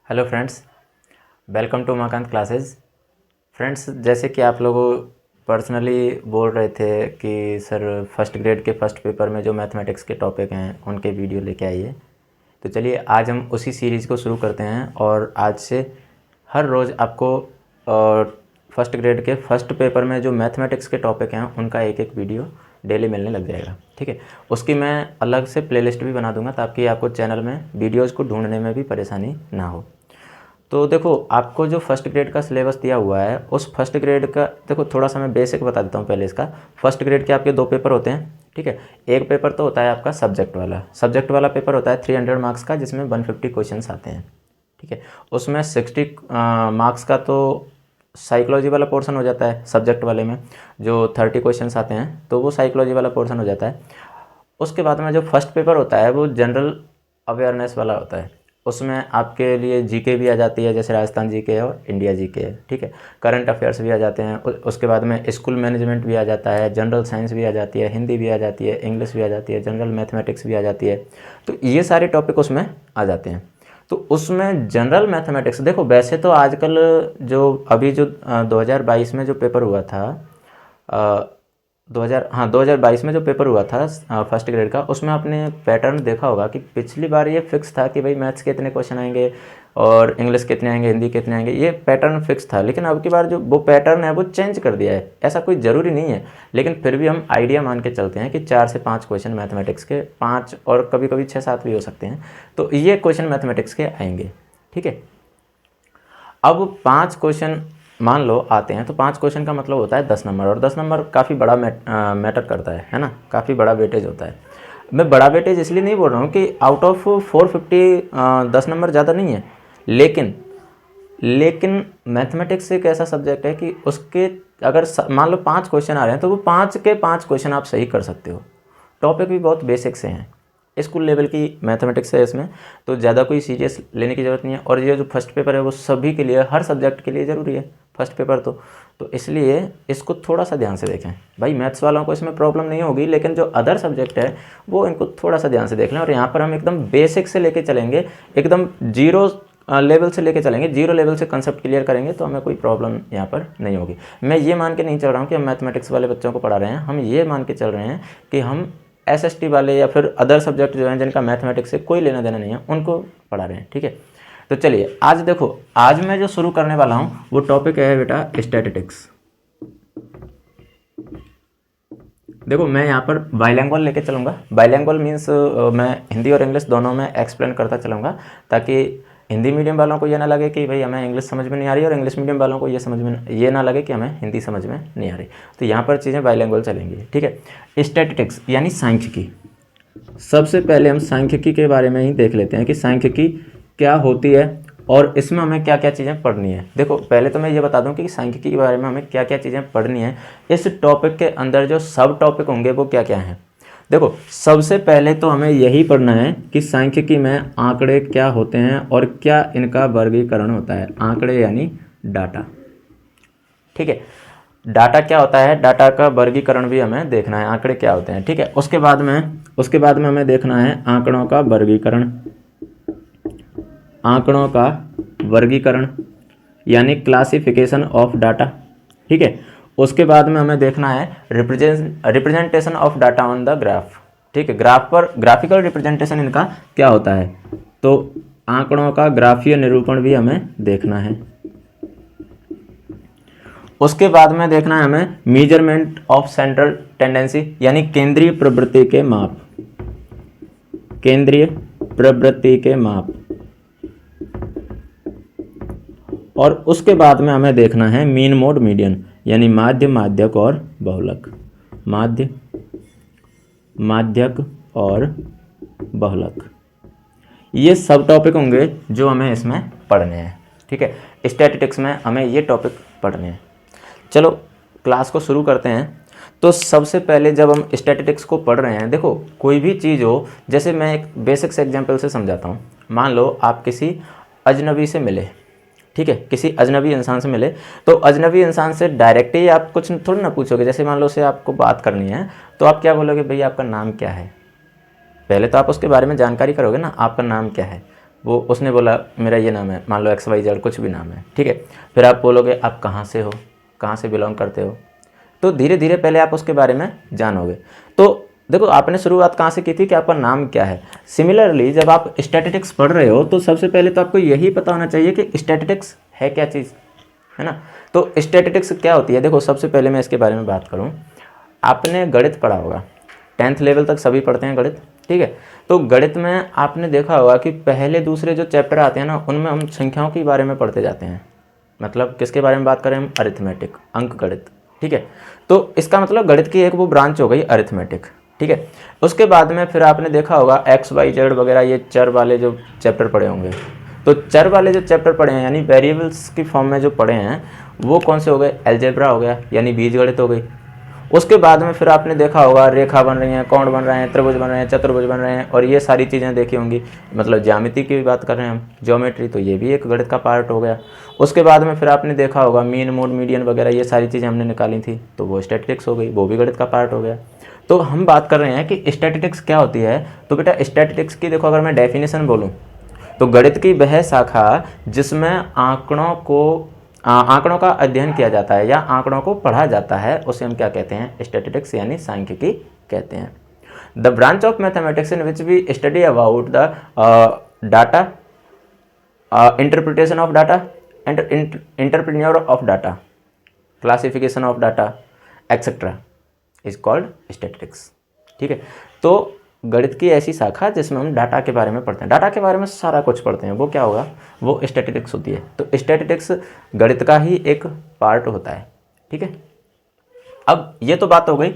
Hello friends, welcome to Umakant classes. Friends, जैसे कि आप लोग पर्सनली बोल रहे थे कि सर फर्स्ट ग्रेड के फर्स्ट पेपर में जो मैथमेटिक्स के टॉपिक हैं उनके वीडियो लेके आइए। तो चलिए आज हम उसी सीरीज़ को शुरू करते हैं और आज से हर रोज़ आपको फर्स्ट ग्रेड के फर्स्ट पेपर में जो मैथमेटिक्स के टॉपिक हैं उनका एक एक वीडियो डेली मिलने लग जाएगा। ठीक है, उसकी मैं अलग से प्लेलिस्ट भी बना दूंगा ताकि आपको चैनल में वीडियोज़ को ढूंढने में भी परेशानी ना हो। तो देखो, आपको जो फर्स्ट ग्रेड का सिलेबस दिया हुआ है उस फर्स्ट ग्रेड का देखो, थोड़ा सा मैं बेसिक बता देता हूँ पहले इसका। फर्स्ट ग्रेड के आपके दो पेपर होते हैं। ठीक है, एक पेपर तो होता है आपका सब्जेक्ट वाला पेपर होता है 300 मार्क्स का, जिसमें 150 क्वेश्चंस आते हैं। ठीक है, उसमें 60 मार्क्स का तो साइकोलॉजी वाला पोर्शन हो जाता है। सब्जेक्ट वाले में जो 30 क्वेश्चंस आते हैं तो वो साइकोलॉजी वाला पोर्शन हो जाता है। उसके बाद में जो फर्स्ट पेपर होता है वो जनरल अवेयरनेस वाला होता है। उसमें आपके लिए जीके भी आ जाती है, जैसे राजस्थान जीके है और इंडिया जीके है। ठीक है, करंट अफेयर्स भी आ जाते हैं। उसके बाद में स्कूल मैनेजमेंट भी आ जाता है, जनरल साइंस भी आ जाती है, हिंदी भी आ जाती है, इंग्लिश भी आ जाती है, जनरल मैथमेटिक्स भी आ जाती है। तो ये सारे टॉपिक उसमें आ जाते हैं। तो उसमें जनरल मैथमेटिक्स देखो, वैसे तो आजकल जो अभी जो 2022 में जो पेपर हुआ था, 2022 में जो पेपर हुआ था फर्स्ट ग्रेड का, उसमें आपने पैटर्न देखा होगा कि पिछली बार ये फिक्स था कि भाई मैथ्स के इतने क्वेश्चन आएंगे और इंग्लिश कितने आएंगे, हिंदी कितने आएंगे, ये पैटर्न फिक्स था। लेकिन अब की बार जो वो पैटर्न है वो चेंज कर दिया है। ऐसा कोई ज़रूरी नहीं है, लेकिन फिर भी हम आइडिया मान के चलते हैं कि 4 से 5 क्वेश्चन मैथमेटिक्स के, 5 और कभी कभी 6-7 भी हो सकते हैं। तो ये क्वेश्चन मैथमेटिक्स के आएंगे। ठीक है, अब 5 क्वेश्चन मान लो आते हैं तो 5 क्वेश्चन का मतलब होता है 10 नंबर, और 10 नंबर काफ़ी बड़ा मैटर करता है ना, काफ़ी बड़ा वेटेज होता है। मैं बड़ा वेटेज इसलिए नहीं बोल रहा हूँ कि आउट ऑफ 450 10 नंबर ज़्यादा नहीं है, लेकिन मैथमेटिक्स एक ऐसा सब्जेक्ट है कि उसके अगर मान लो 5 क्वेश्चन आ रहे हैं तो वो 5 के 5 क्वेश्चन आप सही कर सकते हो। टॉपिक भी बहुत बेसिक से हैं, स्कूल लेवल की मैथमेटिक्स है इसमें, तो ज़्यादा कोई सीरियस लेने की ज़रूरत नहीं है। और ये जो फर्स्ट पेपर है वो सभी के लिए, हर सब्जेक्ट के लिए ज़रूरी है फर्स्ट पेपर। तो इसलिए इसको थोड़ा सा ध्यान से देखें भाई। मैथ्स वालों को इसमें प्रॉब्लम नहीं होगी, लेकिन जो अदर सब्जेक्ट है वो इनको थोड़ा सा ध्यान से देख लें। और यहाँ पर हम एकदम बेसिक से लेके चलेंगे, एकदम जीरो लेवल से लेके चलेंगे, जीरो लेवल से कंसेप्ट क्लियर करेंगे तो हमें कोई प्रॉब्लम यहाँ पर नहीं होगी। मैं ये मान के नहीं चल रहा हूँ कि हम मैथमेटिक्स वाले बच्चों को पढ़ा रहे हैं, हम ये मान के चल रहे हैं कि हम एसएसटी वाले या फिर अदर सब्जेक्ट जो हैं जिनका मैथमेटिक्स से कोई लेना देना नहीं है उनको पढ़ा रहे हैं। ठीक है, तो चलिए आज देखो, आज मैं जो शुरू करने वाला हूँ वो टॉपिक है बेटा स्टैटिस्टिक्स। देखो, मैं यहाँ पर बाइलैंग्वेज लेके चलूँगा। बाइलैंग्वेज मीन्स मैं हिंदी और इंग्लिश दोनों में एक्सप्लेन करता चलूँगा, ताकि हिंदी मीडियम वालों को ये ना लगे कि भाई हमें इंग्लिश समझ में नहीं आ रही, और इंग्लिश मीडियम वालों को ये ना लगे कि हमें हिंदी समझ में नहीं आ रही। तो यहाँ पर चीज़ें बाइलैंग्वेज चलेंगी। ठीक है, स्टैटिस्टिक्स यानी सांख्यिकी। सबसे पहले हम सांख्यिकी के बारे में ही देख लेते हैं कि सांख्यिकी क्या होती है और इसमें हमें क्या क्या चीज़ें पढ़नी है। देखो, पहले तो मैं ये बता दूं कि सांख्यिकी के बारे में हमें क्या क्या चीज़ें पढ़नी है। इस टॉपिक के अंदर जो सब टॉपिक होंगे वो क्या क्या हैं। देखो, सबसे पहले तो हमें यही पढ़ना है कि सांख्यिकी में आंकड़े क्या होते हैं और क्या इनका वर्गीकरण होता है। आंकड़े यानी डाटा। ठीक है, डाटा क्या होता है, डाटा का वर्गीकरण भी हमें देखना है, आंकड़े क्या होते हैं। ठीक है, उसके बाद में हमें देखना है आंकड़ों का वर्गीकरण। आंकड़ों का वर्गीकरण यानी क्लासिफिकेशन ऑफ डाटा। ठीक है, उसके बाद में हमें देखना है representation of data on the graph. ठीक है, ग्राफ पर ग्राफिकल रिप्रेजेंटेशन इनका क्या होता है, तो आंकड़ों का ग्राफीय निरूपण भी हमें देखना है। उसके बाद में देखना है हमें मेजरमेंट ऑफ सेंट्रल टेंडेंसी यानी केंद्रीय प्रवृत्ति के माप। केंद्रीय प्रवृत्ति के माप। और उसके बाद में हमें देखना है मीन मोड मीडियन यानी माध्य, माध्यक और बहुलक। माध्य, माध्यक और बहुलक, ये सब टॉपिक होंगे जो हमें इसमें पढ़ने हैं। ठीक है, स्टैटिस्टिक्स में हमें ये टॉपिक पढ़ने हैं। चलो क्लास को शुरू करते हैं। तो सबसे पहले जब हम स्टैटिस्टिक्स को पढ़ रहे हैं, देखो कोई भी चीज़ हो, जैसे मैं एक बेसिक से एग्जांपल से समझाता हूँ। मान लो आप किसी अजनबी से मिले, ठीक है, किसी अजनबी इंसान से मिले, तो अजनबी इंसान से डायरेक्ट ही आप कुछ थोड़ी ना पूछोगे। जैसे मान लो से आपको बात करनी है तो आप क्या बोलोगे, भैया आपका नाम क्या है। पहले तो आप उसके बारे में जानकारी करोगे ना, आपका नाम क्या है। वो उसने बोला मेरा ये नाम है, मान लो XYZ कुछ भी नाम है, ठीक है। फिर आप बोलोगे आप कहाँ से हो, कहाँ से बिलोंग करते हो, तो धीरे धीरे पहले आप उसके बारे में जानोगे। तो देखो आपने शुरुआत कहाँ से की थी कि आपका नाम क्या है। सिमिलरली जब आप स्टैटिस्टिक्स पढ़ रहे हो तो सबसे पहले तो आपको यही पता होना चाहिए कि स्टैटिस्टिक्स है क्या चीज़, है ना। तो स्टैटिस्टिक्स क्या होती है, देखो सबसे पहले मैं इसके बारे में बात करूँ, आपने गणित पढ़ा होगा, 10th लेवल तक सभी पढ़ते हैं गणित, ठीक है। तो गणित में आपने देखा होगा कि पहले दूसरे जो चैप्टर आते हैं ना, उनमें हम संख्याओं के बारे में पढ़ते जाते हैं। मतलब किसके बारे में बात करें हम, अरिथमेटिक, अंक गणित, ठीक है। तो इसका मतलब गणित की एक वो ब्रांच हो गई अरिथमेटिक, ठीक है। उसके बाद में फिर आपने देखा होगा XYZ वगैरह ये चर वाले जो चैप्टर पढ़े होंगे। तो चर वाले जो चैप्टर पढ़े हैं यानी वेरिएबल्स की फॉर्म में जो पढ़े हैं वो कौन से हो गए, अलजेब्रा हो गया यानी बीजगणित हो गई। उसके बाद में फिर आपने देखा होगा रेखा बन रही हैं, कोण बन रहे हैं, त्रिभुज बन रहे हैं, चतुर्भुज बन रहे हैं, और ये सारी चीज़ें देखी होंगी। मतलब ज्यामिति की भी बात कर रहे हैं हम, ज्योमेट्री, तो ये भी एक गणित का पार्ट हो गया। उसके बाद में फिर आपने देखा होगा मीन, मोड, मीडियन वगैरह ये सारी चीज़ें हमने निकाली थी, तो वो स्टैटिस्टिक्स हो गई, वो भी गणित का पार्ट हो गया। तो हम बात कर रहे हैं कि स्टैटिस्टिक्स क्या होती है। तो बेटा स्टैटिस्टिक्स की देखो अगर मैं डेफिनेशन बोलूँ तो गणित की वह शाखा जिसमें आंकड़ों का अध्ययन किया जाता है या आंकड़ों को पढ़ा जाता है उसे हम क्या कहते हैं, स्टैटिस्टिक्स यानी सांख्यिकी कहते हैं। The branch of mathematics in which we study about the data, interpretation of data and entrepreneur of data, classification of data etcetera is called statistics, ठीक है। तो गणित की ऐसी शाखा जिसमें हम डाटा के बारे में पढ़ते हैं, डाटा के बारे में सारा कुछ पढ़ते हैं, वो क्या होगा, वो स्टैटिस्टिक्स होती है। तो स्टैटिस्टिक्स गणित का ही एक पार्ट होता है, ठीक है। अब ये तो बात हो गई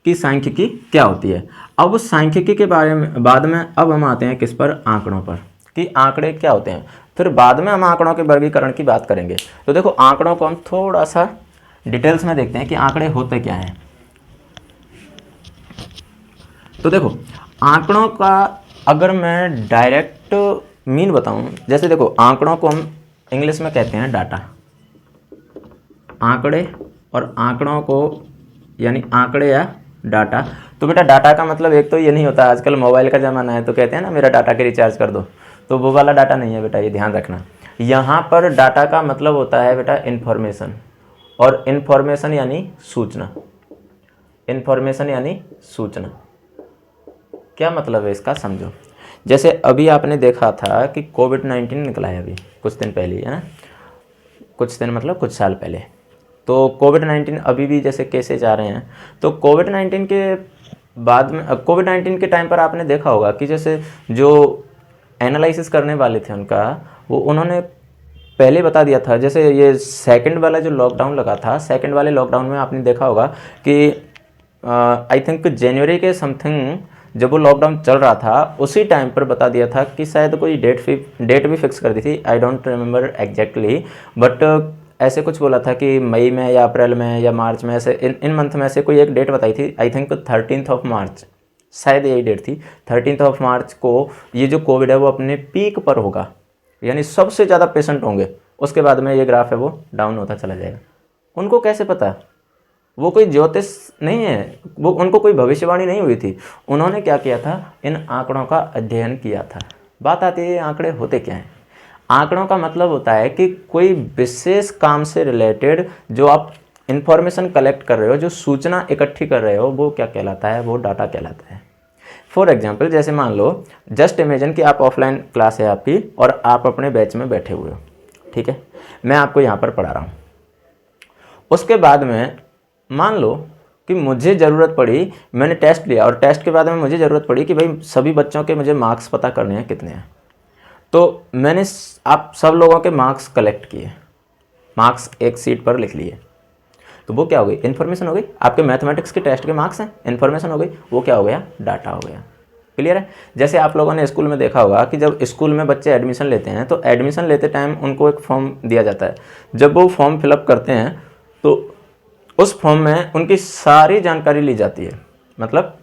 कि सांख्यिकी क्या होती है। अब उस सांख्यिकी के बारे में बाद में अब हम आते हैं किस पर, आंकड़ों पर, कि आंकड़े क्या होते हैं। फिर बाद में हम आंकड़ों के वर्गीकरण की बात करेंगे। तो देखो आंकड़ों को हम थोड़ा सा डिटेल्स में देखते हैं कि आंकड़े होते क्या हैं। तो देखो आंकड़ों का अगर मैं डायरेक्ट मीन बताऊं, जैसे देखो आंकड़ों को हम इंग्लिश में कहते हैं डाटा, आंकड़े, और आंकड़ों को यानी आंकड़े या डाटा। तो बेटा डाटा का मतलब एक तो ये नहीं होता, आजकल मोबाइल का ज़माना है तो कहते हैं ना मेरा डाटा के रिचार्ज कर दो, तो वो वाला डाटा नहीं है बेटा, ये ध्यान रखना। यहाँ पर डाटा का मतलब होता है बेटा इन्फॉर्मेशन, और इन्फॉर्मेशन यानी सूचना, इन्फॉर्मेशन यानी सूचना। क्या मतलब है इसका समझो। जैसे अभी आपने देखा था कि कोविड-19 निकला है अभी कुछ दिन पहले, है ना, कुछ दिन मतलब कुछ साल पहले। तो कोविड-19 अभी भी जैसे केसेज आ रहे हैं, तो कोविड-19 के बाद में, कोविड-19 के टाइम पर आपने देखा होगा कि जैसे जो एनालिसिस करने वाले थे उनका, वो उन्होंने पहले बता दिया था। जैसे ये सेकंड वाला जो लॉकडाउन लगा था, सेकंड वाले लॉकडाउन में आपने देखा होगा कि आई थिंक जनवरी के समथिंग जब वो लॉकडाउन चल रहा था उसी टाइम पर बता दिया था कि शायद कोई डेट भी फिक्स कर दी थी, I don't remember exactly, but ऐसे कुछ बोला था कि मई में या अप्रैल में या मार्च में, ऐसे इन मंथ में से कोई एक डेट बताई थी। आई थिंक 13 मार्च शायद यही डेट थी। 13 मार्च को ये जो कोविड है वो अपने पीक पर होगा, यानी सबसे ज़्यादा पेशेंट होंगे। उसके बाद में ये ग्राफ है वो डाउन होता चला जाएगा। उनको कैसे पता, वो कोई ज्योतिष नहीं है, वो उनको कोई भविष्यवाणी नहीं हुई थी। उन्होंने क्या किया था, इन आंकड़ों का अध्ययन किया था। बात आती है आंकड़े होते क्या हैं। आंकड़ों का मतलब होता है कि कोई विशेष काम से रिलेटेड जो आप इंफॉर्मेशन कलेक्ट कर रहे हो, जो सूचना इकट्ठी कर रहे हो, वो क्या कहलाता है, वो डाटा कहलाता है। फॉर एग्जाम्पल जैसे मान लो, जस्ट इमेजिन कि आप ऑफलाइन क्लास है आपकी और आप अपने बैच में बैठे हुए हो, ठीक है, मैं आपको यहाँ पर पढ़ा रहा हूँ। उसके बाद में मान लो कि मुझे ज़रूरत पड़ी, मैंने टेस्ट लिया और टेस्ट के बाद में मुझे ज़रूरत पड़ी कि भाई सभी बच्चों के मुझे मार्क्स पता करने हैं कितने हैं। तो मैंने आप सब लोगों के मार्क्स कलेक्ट किए, मार्क्स एक सीट पर लिख लिए, तो वो क्या हो गई, इन्फॉर्मेशन हो गई। आपके मैथमेटिक्स के टेस्ट के मार्क्स हैं, इन्फॉर्मेशन हो गई, वो क्या हो गया, डाटा हो गया। क्लियर है। जैसे आप लोगों ने स्कूल में देखा होगा कि जब स्कूल में बच्चे एडमिशन लेते हैं तो एडमिशन लेते टाइम उनको एक फॉर्म दिया जाता है। जब वो फॉर्म फिलअप करते हैं तो उस फॉर्म में उनकी सारी जानकारी ली जाती है। मतलब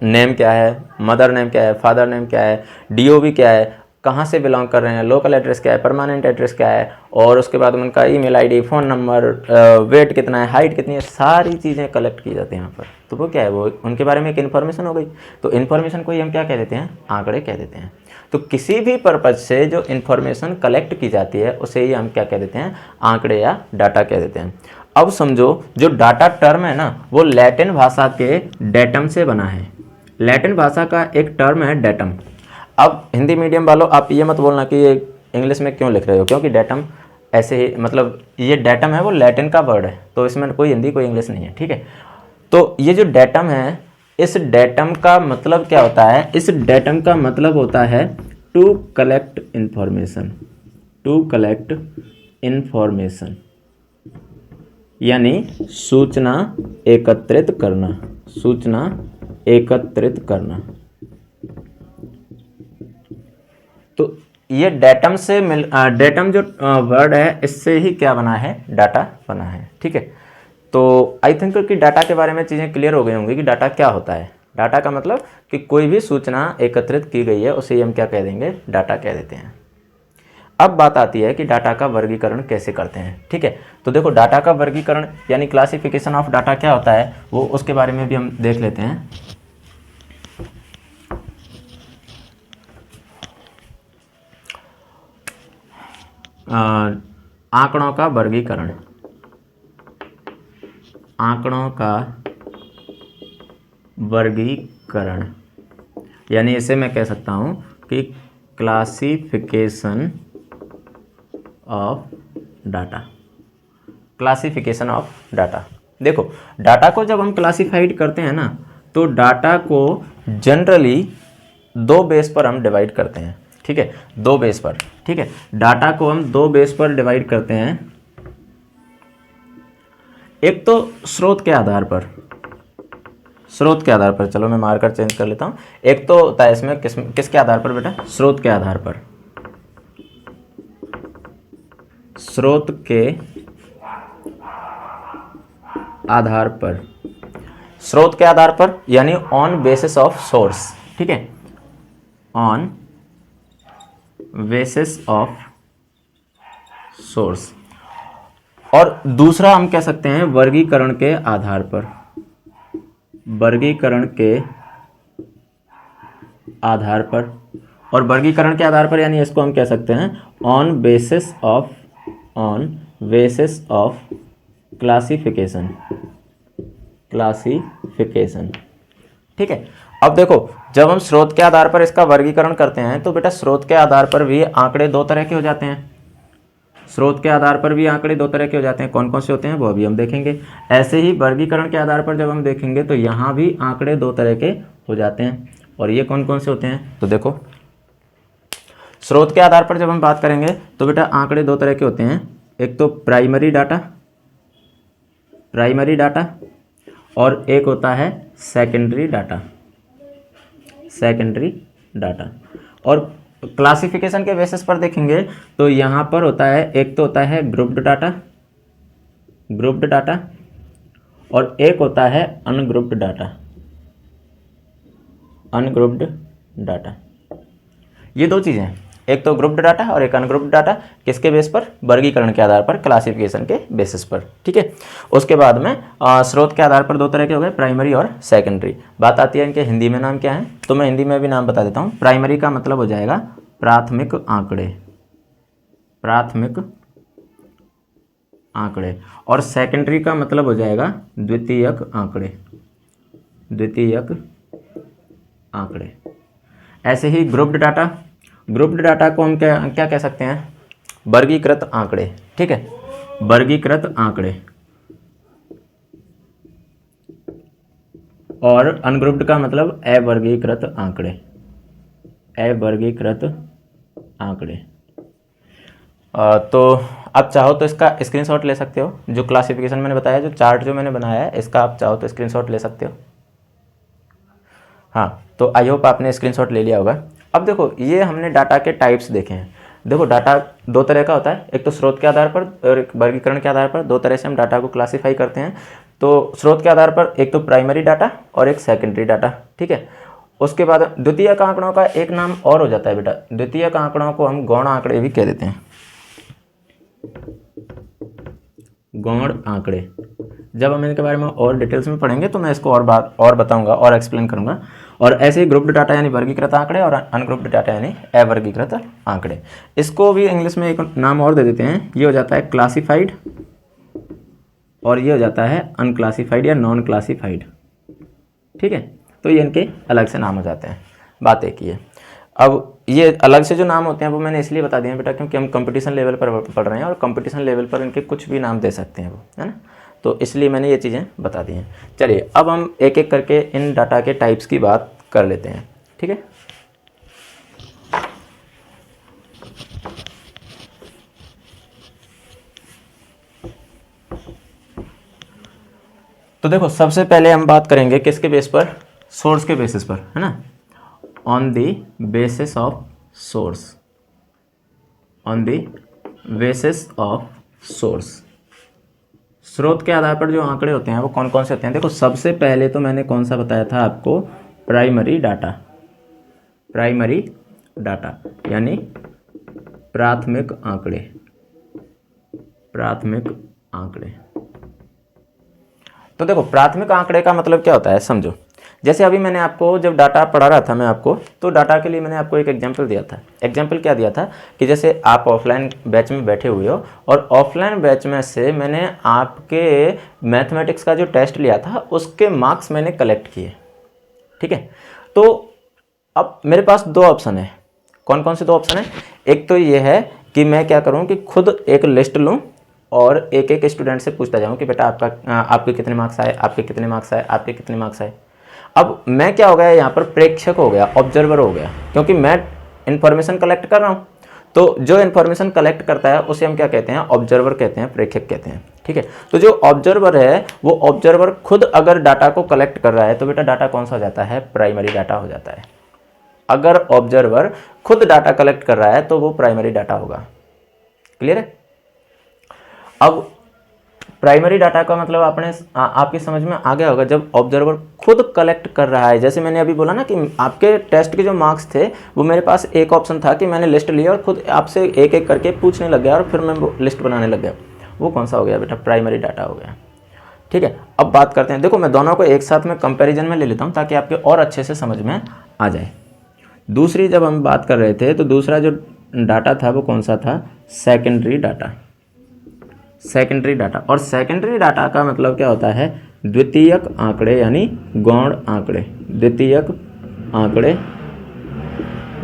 नेम क्या है, मदर नेम क्या है, फादर नेम क्या है, DOB क्या है, कहाँ से बिलोंग कर रहे हैं, लोकल एड्रेस क्या है, परमानेंट एड्रेस क्या है, और उसके बाद उनका email ID, phone number, weight कितना है, हाइट कितनी है, सारी चीज़ें कलेक्ट की जाती हैं यहाँ पर। तो वो क्या है, वो उनके बारे में एक इन्फॉर्मेशन हो गई। तो इन्फॉर्मेशन को ही हम क्या कह देते हैं, आंकड़े कह देते हैं। तो किसी भी पर्पज से जो इन्फॉर्मेशन कलेक्ट की जाती है उसे ही हम क्या कह देते हैं, आंकड़े या डाटा कह देते हैं। अब समझो जो डाटा टर्म है ना वो लैटिन भाषा के डेटम से बना है। लैटिन भाषा का एक टर्म है डेटम। अब हिंदी मीडियम वालों आप ये मत बोलना कि ये इंग्लिश में क्यों लिख रहे हो, क्योंकि डेटम ऐसे ही मतलब ये डेटम है वो लैटिन का वर्ड है, तो इसमें कोई हिंदी कोई इंग्लिश नहीं है, ठीक है। तो ये जो डेटम है, इस डेटम का मतलब क्या होता है, इस डेटम का मतलब होता है to collect information, to collect information यानी सूचना एकत्रित करना, सूचना एकत्रित करना। तो ये डेटम से डेटम जो वर्ड है इससे ही क्या बना है, डाटा बना है, ठीक है। तो आई थिंक कि डाटा के बारे में चीज़ें क्लियर हो गई होंगी कि डाटा क्या होता है। डाटा का मतलब कि कोई भी सूचना एकत्रित की गई है उसे हम क्या कह देंगे, डाटा कह देते हैं। अब बात आती है कि डाटा का वर्गीकरण कैसे करते हैं, ठीक है। तो देखो डाटा का वर्गीकरण यानी क्लासिफिकेशन ऑफ डाटा क्या होता है वो उसके बारे में भी हम देख लेते हैं। आंकड़ों का वर्गीकरण, आंकड़ों का वर्गीकरण यानी इसे मैं कह सकता हूं कि classification of data, classification of data. देखो डाटा को जब हम क्लासिफाइड करते हैं ना तो डाटा को जनरली दो बेस पर हम डिवाइड करते हैं, ठीक है, दो बेस पर, ठीक है। डाटा को हम दो बेस पर डिवाइड करते हैं। एक तो स्रोत के आधार पर, स्रोत के आधार पर, चलो मैं मार्कर चेंज कर लेता हूं। एक तो होता है इसमें किसके आधार पर बेटा, स्रोत के आधार पर, स्रोत के आधार पर, स्रोत के आधार पर यानी ऑन बेसिस ऑफ सोर्स, ठीक है, ऑन बेसिस ऑफ सोर्स। और दूसरा हम कह सकते हैं वर्गीकरण के आधार पर, वर्गीकरण के आधार पर। और वर्गीकरण के आधार पर यानी इसको हम कह सकते हैं on basis of, on basis of classification, classification, ठीक है। अब देखो जब हम स्रोत के आधार पर इसका वर्गीकरण करते हैं तो बेटा स्रोत के आधार पर भी आंकड़े दो तरह के हो जाते हैं, स्रोत के आधार पर भी आंकड़े दो तरह के हो जाते हैं। कौन कौन से होते हैं वो अभी हम देखेंगे। ऐसे ही वर्गीकरण के आधार पर जब हम देखेंगे तो यहाँ भी आंकड़े दो तरह के हो जाते हैं। और ये कौन कौन से होते हैं, तो देखो स्रोत के आधार पर जब हम बात करेंगे तो बेटा आंकड़े दो तरह के होते हैं। एक तो प्राइमरी डाटा, प्राइमरी डाटा, और एक होता है सेकेंडरी डाटा, सेकेंडरी डाटा। और क्लासिफिकेशन के बेसिस पर देखेंगे तो यहाँ पर होता है, एक तो होता है ग्रुप्ड डाटा, ग्रुप्ड डाटा, और एक होता है अनग्रुप्ड डाटा, अनग्रुप्ड डाटा। ये दो चीज़ें हैं, एक तो ग्रुप्ड डाटा और एक अनग्रुप्ड डाटा। किसके बेस पर, वर्गीकरण के आधार पर, क्लासिफिकेशन के बेसिस पर, ठीक है। उसके बाद में स्रोत के आधार पर दो तरह के हो गए, प्राइमरी और सेकेंडरी। बात आती है इनके हिंदी में नाम क्या है, तो मैं हिंदी में भी नाम बता देता हूँ। प्राइमरी का मतलब हो जाएगा प्राथमिक आंकड़े, प्राथमिक आंकड़े, और सेकेंडरी का मतलब हो जाएगा द्वितीयक आंकड़े, द्वितीयक आंकड़े। ऐसे ही ग्रुप्ड डाटा, ग्रुप्ड डाटा को हम क्या क्या कह सकते हैं, वर्गीकृत आंकड़े, ठीक है, वर्गीकृत आंकड़े। और अनग्रुप्ड का मतलब अवर्गीकृत आंकड़े, अवर्गीकृत आंकड़े। तो आप चाहो तो इसका स्क्रीनशॉट ले सकते हो, जो क्लासिफिकेशन मैंने बताया, जो चार्ट जो मैंने बनाया है इसका आप चाहो तो स्क्रीनशॉट ले सकते हो। हाँ, तो आई होप आपने स्क्रीनशॉट ले लिया होगा। अब देखो ये हमने डाटा के टाइप्स देखे हैं। देखो डाटा दो तरह का होता है, एक तो स्रोत के आधार पर और एक वर्गीकरण के आधार पर। दो तरह से हम डाटा को क्लासीफाई करते हैं। तो स्रोत के आधार पर एक तो प्राइमरी डाटा और एक सेकेंडरी डाटा, ठीक है। उसके बाद द्वितीयक आंकड़ों का एक नाम और हो जाता है बेटा, द्वितीयक आंकड़ों को हम गौण आंकड़े भी कह देते हैं, गौण आंकड़े। जब हम इनके बारे में और डिटेल्स में पढ़ेंगे तो मैं इसको और बताऊंगा और एक्सप्लेन करूंगा। और ऐसे ही ग्रुप्ड डाटा यानी वर्गीकृत आंकड़े और अनग्रुप्ड डाटा यानी अवर्गीकृत आंकड़े। इसको भी इंग्लिश में एक नाम और दे देते हैं, ये हो जाता है क्लासिफाइड और ये हो जाता है अनक्लासिफाइड या नॉन क्लासिफाइड। ठीक है, तो ये इनके अलग से नाम हो जाते हैं, बात एक ही है। अब ये अलग से जो नाम होते हैं वो मैंने इसलिए बता दिए बेटा क्योंकि हम कंपटीशन लेवल पर पढ़ रहे हैं और कंपटीशन लेवल पर इनके कुछ भी नाम दे सकते हैं वो, है ना, तो इसलिए मैंने ये चीज़ें बता दी हैं। चलिए अब हम एक एक करके इन डाटा के टाइप्स की बात कर लेते हैं। ठीक है, तो देखो सबसे पहले हम बात करेंगे किसके बेस पर, सोर्स के बेसिस पर, है ना, on the basis of source, on the basis of source. स्रोत के आधार पर जो आंकड़े होते हैं वो कौन कौन से होते हैं। देखो सबसे पहले तो मैंने कौन सा बताया था आपको, प्राइमरी डाटा, प्राइमरी डाटा यानी प्राथमिक आंकड़े, प्राथमिक आंकड़े। तो देखो प्राथमिक आंकड़े का मतलब क्या होता है समझो। जैसे अभी मैंने आपको जब डाटा पढ़ा रहा था मैं आपको, तो डाटा के लिए मैंने आपको एक एग्जांपल दिया था। एग्जांपल क्या दिया था कि जैसे आप ऑफलाइन बैच में बैठे हुए हो और ऑफलाइन बैच में से मैंने आपके मैथमेटिक्स का जो टेस्ट लिया था उसके मार्क्स मैंने कलेक्ट किए। ठीक है, तो अब मेरे पास दो ऑप्शन है। कौन कौन से दो ऑप्शन है, एक तो ये है कि मैं क्या करूँ कि खुद एक लिस्ट लूँ और एक एक स्टूडेंट से पूछता जाऊँ कि बेटा आपके कितने मार्क्स आए, आपके कितने मार्क्स आए, आपके कितने मार्क्स आए। अब मैं क्या हो गया यहाँ पर, प्रेक्षक हो गया, ऑब्जर्वर हो गया, क्योंकि मैं इन्फॉर्मेशन कलेक्ट कर रहा हूँ। तो जो इन्फॉर्मेशन कलेक्ट करता है उसे हम क्या कहते हैं, ऑब्जर्वर कहते हैं, प्रेक्षक कहते हैं। ठीक है, तो जो ऑब्जर्वर है वो ऑब्जर्वर खुद अगर डाटा को कलेक्ट कर रहा है तो बेटा डाटा कौन सा हो जाता है, प्राइमरी डाटा हो जाता है। अगर ऑब्जर्वर खुद डाटा कलेक्ट कर रहा है तो वो प्राइमरी डाटा होगा। क्लियर है। अब प्राइमरी डाटा का मतलब आपकी समझ में आ गया होगा, जब ऑब्जर्वर खुद कलेक्ट कर रहा है। जैसे मैंने अभी बोला ना कि आपके टेस्ट के जो मार्क्स थे वो मेरे पास एक ऑप्शन था कि मैंने लिस्ट लिया और खुद आपसे एक एक करके पूछने लग गया और फिर मैं वो लिस्ट बनाने लग गया। वो कौन सा हो गया बेटा, प्राइमरी डाटा हो गया। ठीक है, अब बात करते हैं, देखो मैं दोनों को एक साथ में कंपेरिजन में ले लेता हूँ ताकि आपके और अच्छे से समझ में आ जाए। दूसरी जब हम बात कर रहे थे तो दूसरा जो डाटा था वो कौन सा था, सेकेंडरी डाटा, सेकेंडरी डाटा। और सेकेंडरी डाटा का मतलब क्या होता है, द्वितीयक आंकड़े यानी गौण आंकड़े, द्वितीयक आंकड़े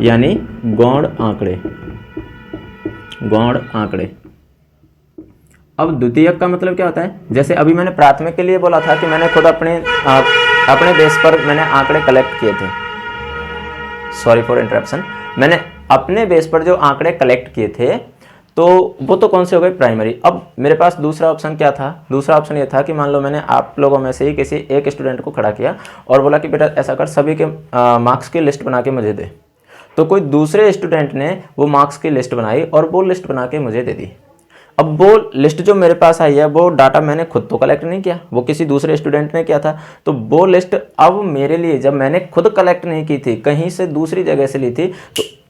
यानी गौण आंकड़े, गौण आंकड़े। अब द्वितीयक का मतलब क्या होता है, जैसे अभी मैंने प्राथमिक के लिए बोला था कि मैंने खुद अपने बेस पर मैंने आंकड़े कलेक्ट किए थे, सॉरी फॉर इंटरप्शन, मैंने अपने बेस पर जो आंकड़े कलेक्ट किए थे तो वो तो कौन से हो गए, प्राइमरी। अब मेरे पास दूसरा ऑप्शन क्या था, दूसरा ऑप्शन ये था कि मान लो मैंने आप लोगों में से ही किसी एक स्टूडेंट को खड़ा किया और बोला कि बेटा ऐसा कर, सभी के मार्क्स की लिस्ट बना के मुझे दे। तो कोई दूसरे स्टूडेंट ने वो मार्क्स की लिस्ट बनाई और वो लिस्ट बना के मुझे दे दी। अब वो लिस्ट जो मेरे पास आई है वो डाटा मैंने खुद तो कलेक्ट नहीं किया, वो किसी दूसरे स्टूडेंट ने किया था। तो वो लिस्ट अब मेरे लिए, जब मैंने खुद कलेक्ट नहीं की थी, कहीं से दूसरी जगह से ली थी,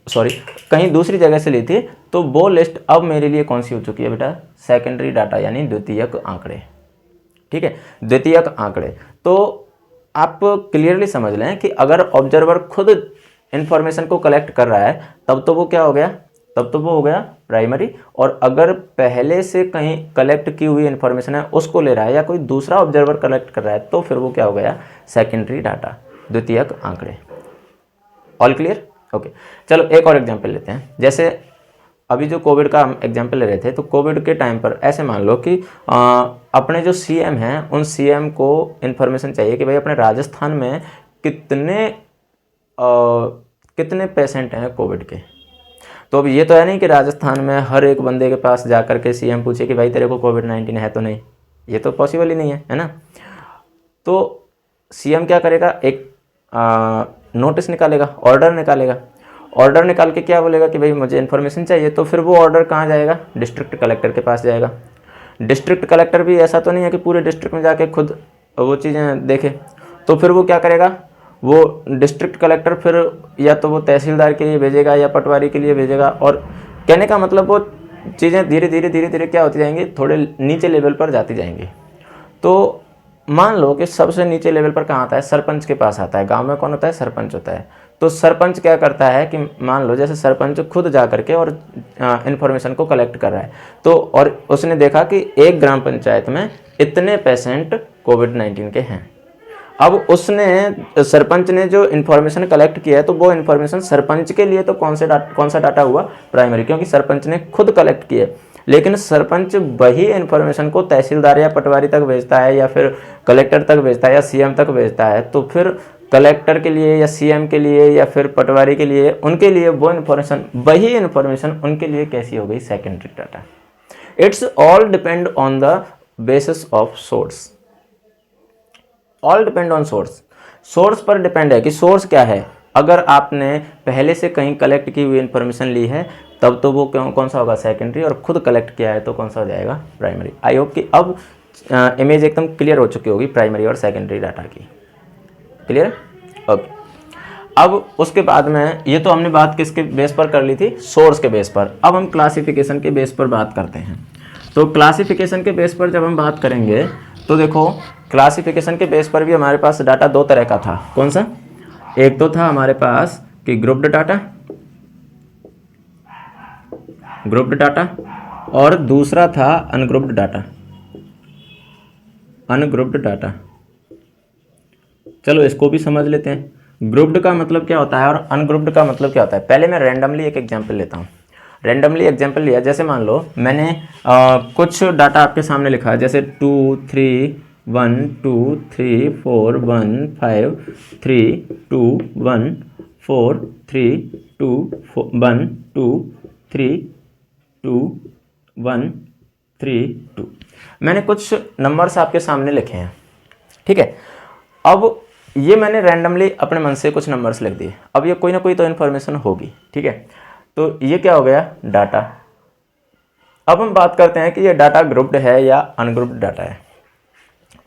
तो कहीं दूसरी जगह से ली थी, तो वो लिस्ट अब मेरे लिए कौन सी हो चुकी है बेटा, सेकेंडरी डाटा यानी द्वितीयक आंकड़े। ठीक है, द्वितीयक आंकड़े। तो आप क्लियरली समझ लें कि अगर ऑब्जर्वर खुद इंफॉर्मेशन को कलेक्ट कर रहा है तब तो वो क्या हो गया, तब तो वो हो गया प्राइमरी। और अगर पहले से कहीं कलेक्ट की हुई इंफॉर्मेशन है उसको ले रहा है या कोई दूसरा ऑब्जर्वर कलेक्ट कर रहा है तो फिर वो क्या हो गया, सेकेंडरी डाटा, द्वितीयक आंकड़े। All clear. ओके, चलो एक और एग्जांपल लेते हैं। जैसे अभी जो कोविड का हम एग्जांपल ले रहे थे, तो कोविड के टाइम पर ऐसे मान लो कि अपने जो सीएम हैं उन सीएम को इन्फॉर्मेशन चाहिए कि भाई अपने राजस्थान में कितने पेशेंट हैं कोविड के। तो अब ये तो है नहीं कि राजस्थान में हर एक बंदे के पास जा कर के सीएम पूछे कि भाई तेरे को कोविड-19 है तो नहीं, ये तो पॉसिबल ही नहीं है ना। तो सीएम क्या करेगा, एक नोटिस निकालेगा, ऑर्डर निकालेगा। ऑर्डर निकाल के क्या बोलेगा कि भाई मुझे इन्फॉर्मेशन चाहिए, तो फिर वो ऑर्डर कहाँ जाएगा, डिस्ट्रिक्ट कलेक्टर के पास जाएगा। डिस्ट्रिक्ट कलेक्टर भी ऐसा तो नहीं है कि पूरे डिस्ट्रिक्ट में जाके खुद वो चीज़ें देखे, तो फिर वो क्या करेगा, वो डिस्ट्रिक्ट कलेक्टर फिर या तो वो तहसीलदार के लिए भेजेगा या पटवारी के लिए भेजेगा। और कहने का मतलब वो चीज़ें धीरे धीरे क्या होती जाएंगी, थोड़े नीचे लेवल पर जाती जाएंगी। तो मान लो कि सबसे नीचे लेवल पर कहाँ आता है, सरपंच के पास आता है। गांव में कौन होता है, सरपंच होता है। तो सरपंच क्या करता है कि मान लो जैसे सरपंच खुद जा करके और इन्फॉर्मेशन को कलेक्ट कर रहा है, तो और उसने देखा कि एक ग्राम पंचायत में इतने पेशेंट कोविड-19 के हैं। अब उसने सरपंच ने जो इन्फॉर्मेशन कलेक्ट किया है, तो वो इन्फॉर्मेशन सरपंच के लिए तो कौन सा डाटा हुआ, प्राइमरी, क्योंकि सरपंच ने खुद कलेक्ट किया। लेकिन सरपंच वही इन्फॉर्मेशन को तहसीलदार या पटवारी तक भेजता है, या फिर कलेक्टर तक भेजता है, या सीएम तक भेजता है, तो फिर कलेक्टर के लिए या सीएम के लिए या फिर पटवारी के लिए, उनके लिए वो इन्फॉर्मेशन, वही इन्फॉर्मेशन उनके लिए कैसी हो गई, secondary data. It's all depend on the basis of source. All depend on source. Source पर डिपेंड है कि सोर्स क्या है। अगर आपने पहले से कहीं कलेक्ट की हुई इन्फॉर्मेशन ली है, तब तो वो कौन सा होगा, सेकेंडरी, और खुद कलेक्ट किया है तो कौन सा हो जाएगा, प्राइमरी। आई होप कि अब इमेज एकदम क्लियर हो चुकी होगी प्राइमरी और सेकेंडरी डाटा की। Clear, okay. अब उसके बाद में, ये तो हमने बात किसके बेस पर कर ली थी, सोर्स के बेस पर। अब हम क्लासिफिकेशन के बेस पर बात करते हैं। तो क्लासिफिकेशन के बेस पर जब हम बात करेंगे, तो देखो क्लासिफिकेशन के बेस पर भी हमारे पास डाटा दो तरह का था। कौन सा, एक तो था हमारे पास कि ग्रुप्ड डाटा, और दूसरा था अनग्रुप्ड डाटा। चलो इसको भी समझ लेते हैं। ग्रुप्ड का मतलब क्या होता है और अनग्रुप्ड का मतलब क्या होता है। पहले मैं रैंडमली एक एग्जांपल लेता हूँ। रैंडमली एग्जांपल लिया, जैसे मान लो मैंने कुछ डाटा आपके सामने लिखा है, जैसे 2 3 1 2 3 4 1 5 3 2 1 4 3 2 1 2 3 2 1 3 2। मैंने कुछ नंबर्स आपके सामने लिखे हैं, ठीक है। अब ये मैंने रैंडमली अपने मन से कुछ नंबर्स लिख दिए। अब ये कोई ना कोई तो इन्फॉर्मेशन होगी, ठीक है। तो ये क्या हो गया, डाटा। अब हम बात करते हैं कि ये डाटा ग्रुप्ड है या अनग्रुप्ड डाटा है।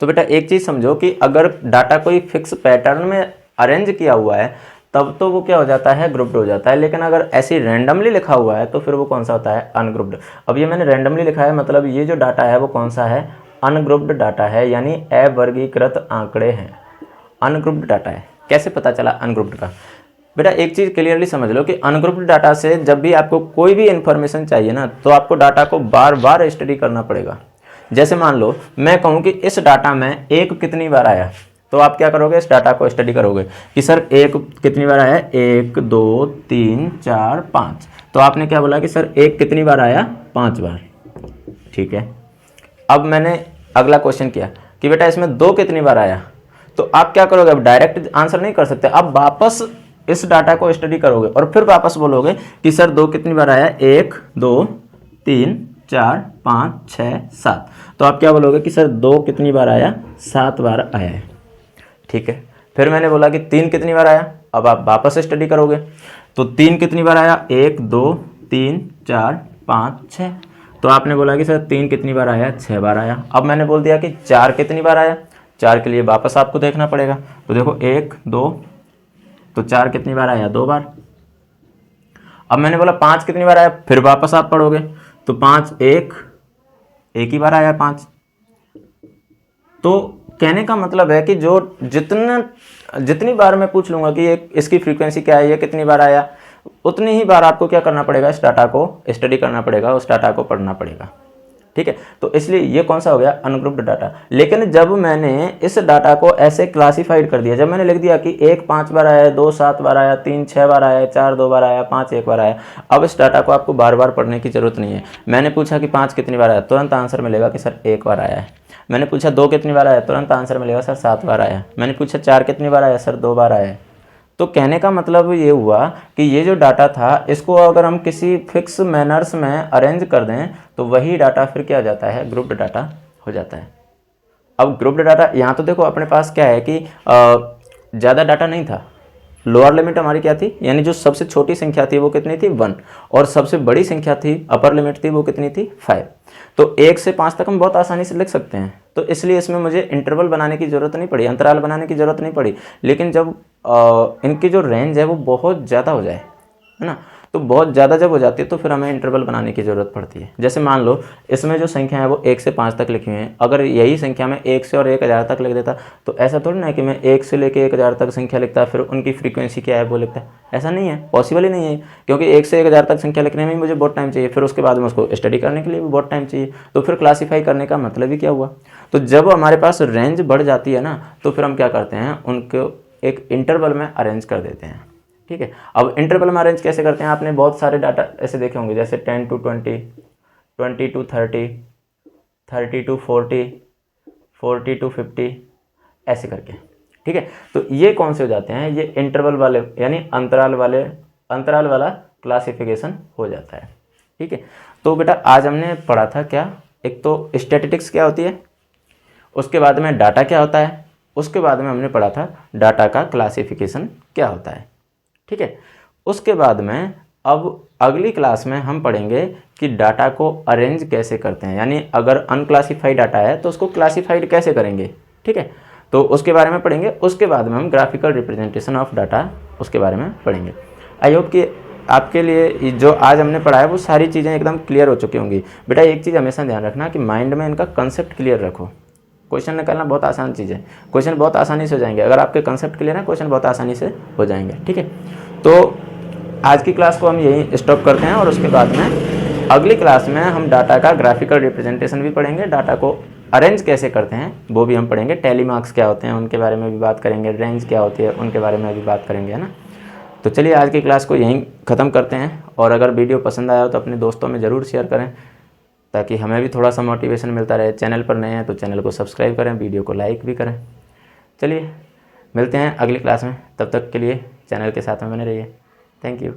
तो बेटा एक चीज़ समझो कि अगर डाटा कोई फिक्स पैटर्न में अरेंज किया हुआ है, तब तो वो क्या हो जाता है, ग्रुप्ड हो जाता है। लेकिन अगर ऐसे रैंडमली लिखा हुआ है, तो फिर वो कौन सा होता है, अनग्रुप्ड। अब ये मैंने रैंडमली लिखा है, मतलब ये जो डाटा है वो कौन सा है, अनग्रुप्ड डाटा है, यानी अवर्गीकृत आंकड़े हैं, अनग्रुप्ड डाटा है। कैसे पता चला अनग्रुप्ड का, बेटा एक चीज़ क्लियरली समझ लो कि अनग्रुप्ड डाटा से जब भी आपको कोई भी इन्फॉर्मेशन चाहिए ना, तो आपको डाटा को बार बार स्टडी करना पड़ेगा। जैसे मान लो मैं कहूँ कि इस डाटा में एक कितनी बार आया, तो आप क्या करोगे, इस डाटा को स्टडी करोगे कि सर एक कितनी बार आया, 1 2 3 4 5। तो आपने क्या बोला कि सर एक कितनी बार आया, 5 बार, ठीक है। अब मैंने अगला क्वेश्चन किया कि बेटा इसमें 2 कितनी बार आया, तो आप क्या करोगे, अब डायरेक्ट आंसर नहीं कर सकते, आप वापस इस डाटा को स्टडी करोगे और फिर वापस बोलोगे कि सर 2 कितनी बार आया, 1 2 3 4 5 6 7। तो आप क्या बोलोगे कि सर 2 कितनी बार आया, 7 बार आया है, ठीक है। फिर मैंने बोला कि 3 कितनी बार आया, अब आप वापस स्टडी करोगे, तो 3 कितनी बार आया, 1 2 3 4 5 6। तो आपने बोला कि सर 3 कितनी बार आया, 6 बार आया। अब मैंने बोल दिया कि 4 कितनी बार आया, 4 के लिए वापस आपको देखना पड़ेगा। तो देखो 1 2, तो 4 कितनी बार आया, 2 बार। अब मैंने बोला 5 कितनी बार आया, फिर वापस आप पढ़ोगे, तो 5 एक ही बार आया 5। तो कहने का मतलब है कि जो जितनी बार मैं पूछ लूंगा कि ये इसकी फ्रीक्वेंसी क्या है, ये कितनी बार आया, उतनी ही बार आपको क्या करना पड़ेगा, इस डाटा को स्टडी करना पड़ेगा, उस डाटा को पढ़ना पड़ेगा, ठीक है। तो इसलिए ये कौन सा हो गया, अनग्रुप्ड डाटा। लेकिन जब मैंने इस डाटा को ऐसे क्लासिफाइड कर दिया, जब मैंने लिख दिया कि 1 5 बार आया, 2 7 बार आया, 3 6 बार आया, 4 2 बार आया, 5 1 बार आया, अब इस डाटा को आपको बार बार पढ़ने की जरूरत नहीं है। मैंने पूछा कि 5 कितनी बार आया, तुरंत आंसर मिलेगा कि सर 1 बार आया है। मैंने पूछा 2 कितनी बार आया, तुरंत आंसर मिलेगा सर 7 बार आया। मैंने पूछा 4 कितनी बार आया, सर 2 बार आया है। तो कहने का मतलब ये हुआ कि ये जो डाटा था, इसको अगर हम किसी फिक्स मैनर्स में अरेंज कर दें, तो वही डाटा फिर क्या हो जाता है, ग्रुप्ड डाटा हो जाता है। अब ग्रुप्ड डाटा, यहाँ तो देखो अपने पास क्या है कि ज़्यादा डाटा नहीं था। लोअर लिमिट हमारी क्या थी, यानी जो सबसे छोटी संख्या थी वो कितनी थी, 1, और सबसे बड़ी संख्या थी, अपर लिमिट थी, वो कितनी थी, 5। तो 1 से 5 तक हम बहुत आसानी से लिख सकते हैं, तो इसलिए इसमें मुझे इंटरवल बनाने की ज़रूरत नहीं पड़ी, अंतराल बनाने की ज़रूरत नहीं पड़ी। लेकिन जब इनकी जो रेंज है वो बहुत ज़्यादा हो जाए, है ना, तो बहुत ज़्यादा जब हो जाती है तो फिर हमें इंटरवल बनाने की ज़रूरत पड़ती है। जैसे मान लो इसमें जो संख्या है वो 1 से 5 तक लिखी हुई है, अगर यही संख्या मैं 1 से और 1000 तक लिख देता तो ऐसा थोड़ी ना कि मैं 1 से लेके 1000 तक संख्या लिखता फिर उनकी फ्रीक्वेंसी क्या है वो लिखता, ऐसा नहीं है, पॉसिबल ही नहीं है, क्योंकि 1 से 1000 तक संख्या लिखने में ही मुझे बहुत टाइम चाहिए, फिर उसके बाद में उसको स्टडी करने के लिए भी बहुत टाइम चाहिए, तो फिर क्लासीफाई करने का मतलब ही क्या हुआ। तो जब हमारे पास रेंज बढ़ जाती है ना तो फिर हम क्या करते हैं, उनको एक इंटरवल में अरेंज कर देते हैं। ठीक है, अब इंटरवल में अरेंज कैसे करते हैं, आपने बहुत सारे डाटा ऐसे देखे होंगे, जैसे 10 to 20, 20 to 30, 30 to 40, 40 to 50, ऐसे करके। ठीक है, तो ये कौन से हो जाते हैं, ये इंटरवल वाले यानी अंतराल वाला क्लासिफिकेशन हो जाता है। ठीक है, तो बेटा आज हमने पढ़ा था क्या, एक तो स्टैटिस्टिक्स क्या होती है, उसके बाद में डाटा क्या होता है, उसके बाद में हमने पढ़ा था डाटा का क्लासिफिकेशन क्या होता है। ठीक है, उसके बाद में अब अगली क्लास में हम पढ़ेंगे कि डाटा को अरेंज कैसे करते हैं, यानी अगर अनक्लासिफाइड डाटा है तो उसको क्लासिफाइड कैसे करेंगे। ठीक है, तो उसके बारे में पढ़ेंगे। उसके बाद में हम ग्राफिकल रिप्रेजेंटेशन ऑफ डाटा उसके बारे में पढ़ेंगे। आई होप कि आपके लिए जो आज हमने पढ़ा है वो सारी चीज़ें एकदम क्लियर हो चुकी होंगी। बेटा एक चीज़ हमेशा ध्यान रखना कि माइंड में इनका कंसेप्ट क्लियर रखो। क्वेश्चन निकालना बहुत आसान चीज़ है, क्वेश्चन बहुत आसानी से हो जाएंगे, अगर आपके कंसेप्ट क्लियर है क्वेश्चन बहुत आसानी से हो जाएंगे। ठीक है, तो आज की क्लास को हम यहीं स्टॉप करते हैं और उसके बाद में अगली क्लास में हम डाटा का ग्राफिकल रिप्रेजेंटेशन भी पढ़ेंगे, डाटा को अरेंज कैसे करते हैं वो भी हम पढ़ेंगे, टैली मार्क्स क्या होते हैं उनके बारे में भी बात करेंगे, रेंज क्या होती है उनके बारे में भी बात करेंगे, है ना। तो चलिए आज की क्लास को यहीं ख़त्म करते हैं, और अगर वीडियो पसंद आया हो तो अपने दोस्तों में ज़रूर शेयर करें ताकि हमें भी थोड़ा सा मोटिवेशन मिलता रहे। चैनल पर नए हैं तो चैनल को सब्सक्राइब करें, वीडियो को लाइक भी करें। चलिए मिलते हैं अगली क्लास में, तब तक के लिए चैनल के साथ में बने रहिए। Thank you.